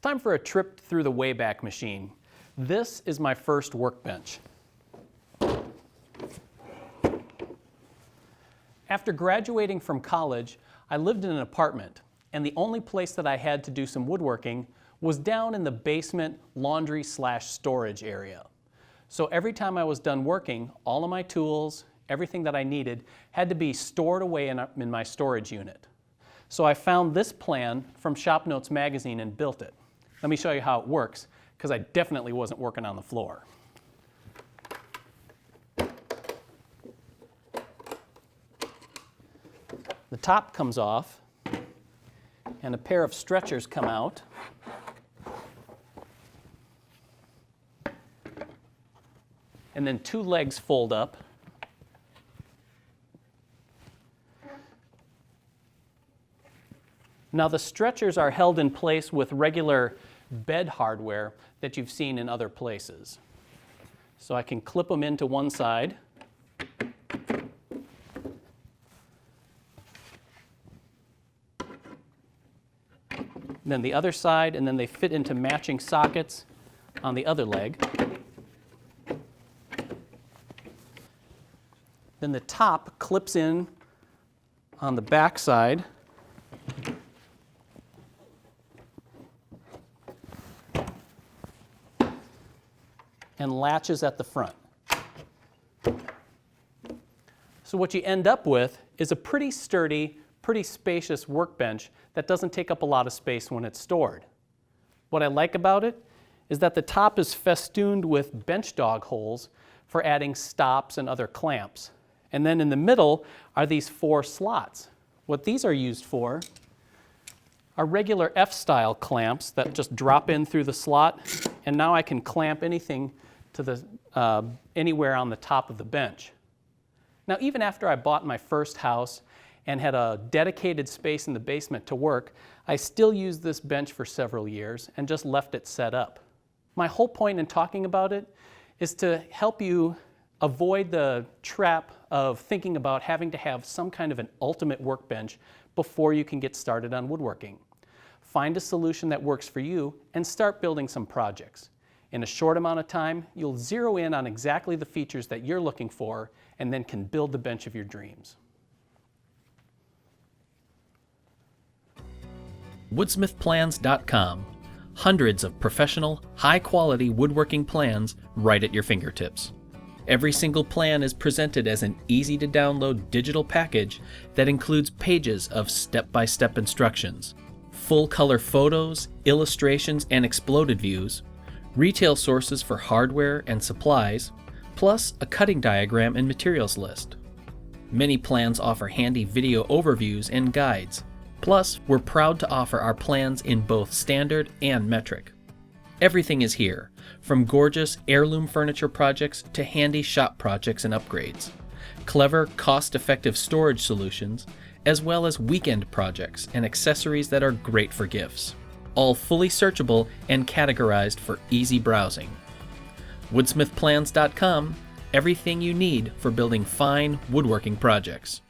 time for a trip through the Wayback Machine. This is my first workbench. After graduating from college, I lived in an apartment, and the only place that I had to do some woodworking was down in the basement laundry/storage area. So every time I was done working, all of my tools, everything that I needed, had to be stored away in my storage unit. So I found this plan from Shop Notes magazine and built it. Let me show you how it works, because I definitely wasn't working on the floor. The top comes off, and a pair of stretchers come out. And then two legs fold up. Now the stretchers are held in place with regular bed hardware that you've seen in other places. So I can clip them into one side. Then the other side, and then they fit into matching sockets on the other leg. Then the top clips in on the back side. And latches at the front. So what you end up with is a pretty sturdy, pretty spacious workbench that doesn't take up a lot of space when it's stored. What I like about it is that the top is festooned with bench dog holes for adding stops and other clamps. And then in the middle are these 4 slots. What these are used for are regular F-style clamps that just drop in through the slot, and now I can clamp anything to the, anywhere on the top of the bench. Now, even after I bought my first house and had a dedicated space in the basement to work, I still used this bench for several years and just left it set up. My whole point in talking about it is to help you avoid the trap of thinking about having to have some kind of an ultimate workbench before you can get started on woodworking. Find a solution that works for you and start building some projects. In a short amount of time, you'll zero in on exactly the features that you're looking for and then can build the bench of your dreams. Woodsmithplans.com. Hundreds of professional, high-quality woodworking plans right at your fingertips. Every single plan is presented as an easy-to-download digital package that includes pages of step-by-step instructions, full-color photos, illustrations, and exploded views, retail sources for hardware and supplies, plus a cutting diagram and materials list. Many plans offer handy video overviews and guides. Plus, we're proud to offer our plans in both standard and metric. Everything is here, from gorgeous heirloom furniture projects to handy shop projects and upgrades, clever, cost-effective storage solutions, as well as weekend projects and accessories that are great for gifts. All fully searchable and categorized for easy browsing. Woodsmithplans.com, everything you need for building fine woodworking projects.